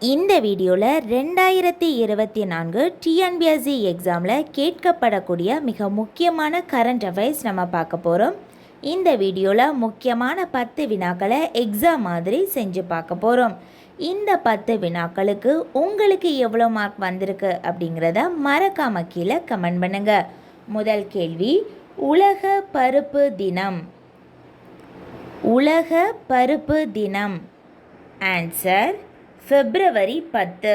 இந்த வீடியோவில் 2024 டிஎன்பிஎஸ்சி எக்ஸாமில் கேட்கப்படக்கூடிய மிக முக்கியமான கரண்ட் அஃபேர்ஸ் நம்ம பார்க்க போகிறோம். இந்த வீடியோவில் முக்கியமான 10 வினாக்களை எக்ஸாம் மாதிரி செஞ்சு பார்க்க போகிறோம். இந்த 10 வினாக்களுக்கு உங்களுக்கு எவ்வளோ மார்க் வந்திருக்கு அப்படிங்கிறத மறக்காம கீழே கமெண்ட் பண்ணுங்கள். முதல் கேள்வி, உலக பருப்பு தினம். உலக பருப்பு தினம். Answer February 10.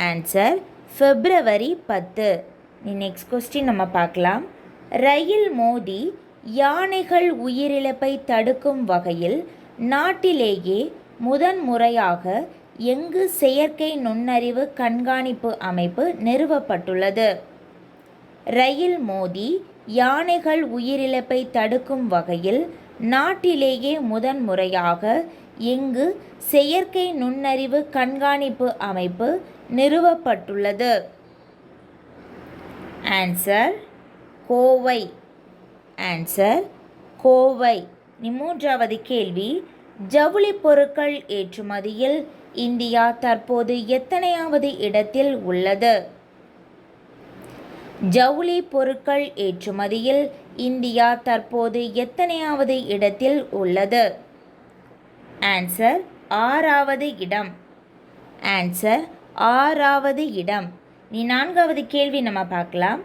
Answer February 10. Next question நம்ம பார்க்கலாம். ரயில் மோதி யானைகள் உயிரிழப்பை தடுக்கும் வகையில் நாட்டிலேயே முதன்முறையாக எங்கு செயற்கை நுண்ணறிவு கண்காணிப்பு அமைப்பு நிறுவப்பட்டுள்ளது? ரயில் மோதி யானைகள் உயிரிழப்பை தடுக்கும் வகையில் நாட்டிலேயே முதன்முறையாக எங்கு செயற்கை நுண்ணறிவு கண்காணிப்பு அமைப்பு நிறுவப்பட்டுள்ளது? ஆன்சர் கோவை. ஆன்சர் கோவை. மூன்றாவது கேள்வி, ஜவுளி பொருட்கள் ஏற்றுமதியில் இந்தியா தற்போது எத்தனையாவது இடத்தில் உள்ளது? ஜவுளி பொருட்கள் ஏற்றுமதியில் இந்தியா தற்போது எத்தனையாவது இடத்தில் உள்ளது? ஆன்சர் 6வது இடம். ஆன்சர் 6வது இடம். நான்காவது கேள்வி நம்ம பார்க்கலாம்.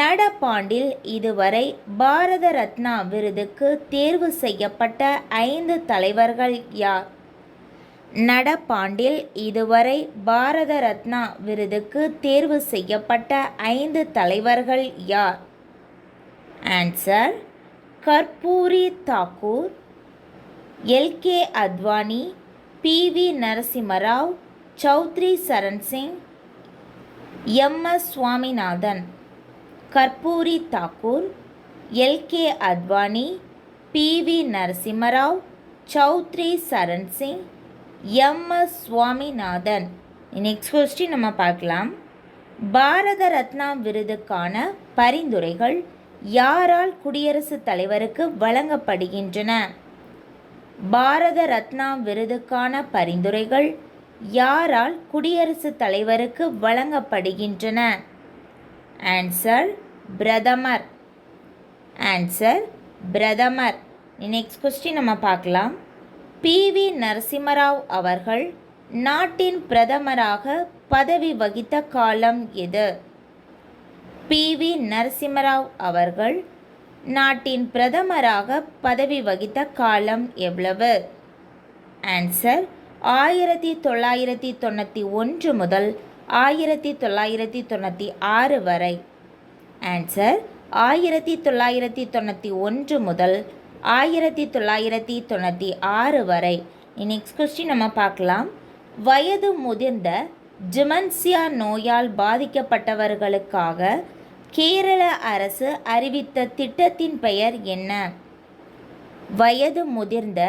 நடப்பாண்டில் இதுவரை பாரத ரத்னா விருதுக்கு தேர்வு செய்யப்பட்ட 5 தலைவர்கள் யார்? நடப்பாண்டில் இதுவரை பாரத ரத்னா விருதுக்கு தேர்வு செய்யப்பட்ட 5 தலைவர்கள் யார்? Answer Karpoori Thakur, LK Advani, PV Narasimha Rao, Chaudhary Charan Singh, MS Swaminathan. Karpoori Thakur, LK Advani, PV Narasimha Rao, Chaudhary Charan Singh, MS Swaminathan. Next question நம்ம பார்க்கலாம். பாரத ரத்னா விருதுக்கான பரிந்துரைகள் யாரால் குடியரசுத் தலைவருக்கு வழங்கப்படுகின்றன? பாரத ரத்னா விருதுக்கான பரிந்துரைகள் யாரால் குடியரசுத் தலைவருக்கு வழங்கப்படுகின்றன? ஆன்சர் பிரதமர். ஆன்சர் பிரதமர். நெக்ஸ்ட் கொஸ்டின் நம்ம பார்க்கலாம். பிவி நரசிம்மராவ் அவர்கள் நாட்டின் பிரதமராக பதவி வகித்த காலம் எது? பிவி நரசிம்மராவ் அவர்கள் நாட்டின் பிரதமராக பதவி வகித்த காலம் எவ்வளவு? ஆன்சர் 1991 முதல் 1996 வரை. ஆன்சர் 1991 முதல் 1996 வரை. நெக்ஸ்ட் கொஸ்டின் நம்ம பார்க்கலாம். வயது முதிர்ந்த டிமென்ஷியா நோயால் பாதிக்கப்பட்டவர்களுக்காக கேரள அரசு அறிவித்த திட்டத்தின் பெயர் என்ன? வயது முதிர்ந்த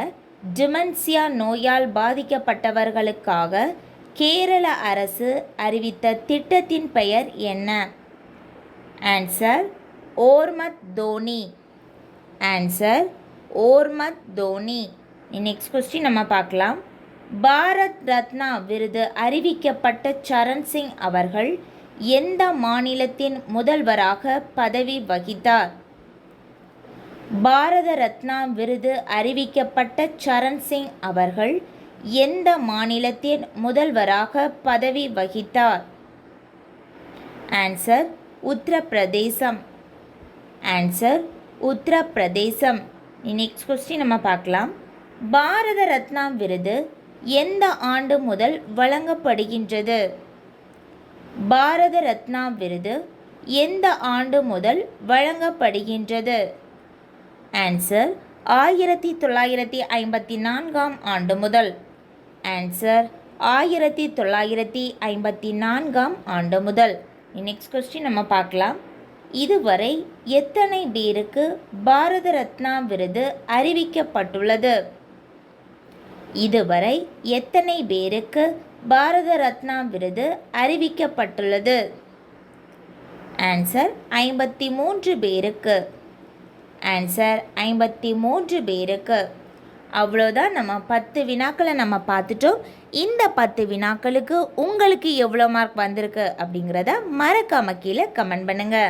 டிமென்ஷியா நோயால் பாதிக்கப்பட்டவர்களுக்காக கேரள அரசு அறிவித்த திட்டத்தின் பெயர் என்ன? ஆன்சர் ஓர்மத் தோனி. ஆன்சர் ஓர்மத் தோனி. நெக்ஸ்ட் கொஸ்டின் நம்ம பார்க்கலாம். பாரத் ரத்னா விருது அறிவிக்கப்பட்ட சரண் சிங் அவர்கள் எந்த மாநிலத்தின் முதல்வராக பதவி வகித்தார்? பாரத ரத்னா விருது அறிவிக்கப்பட்ட சரண் சிங் அவர்கள் எந்த மாநிலத்தின் முதல்வராக பதவி வகித்தார்? Answer Uttar Pradesh. Answer Uttar Pradesh. Next question நம்ம பார்க்கலாம். பாரத ரத்னா விருது எந்த ஆண்டு முதல் வழங்கப்படுகின்றது? பாரத ரத்னா விருது எந்த ஆண்டு முதல் வழங்கப்படுகின்றது? ஆன்சர் 1954 ஆண்டு முதல். ஆன்சர் 1954 ஆண்டு முதல். நெக்ஸ்ட் கொஸ்டின் நம்ம பார்க்கலாம். இதுவரை எத்தனை பேருக்கு பாரத ரத்னா விருது அறிவிக்கப்பட்டுள்ளது? இதுவரை எத்தனை பேருக்கு பாரத ரத்னா விருது அறிவிக்கப்பட்டுள்ளது? ஆன்சர் 53 பேருக்கு. ஆன்சர் 53 பேருக்கு. அவ்வளோதான். நம்ம 10 வினாக்களை நம்ம பார்த்துட்டோம். இந்த 10 வினாக்களுக்கு உங்களுக்கு எவ்வளோ மார்க் வந்திருக்கு அப்படிங்கிறத மறக்காம கீழே கமெண்ட் பண்ணுங்கள்.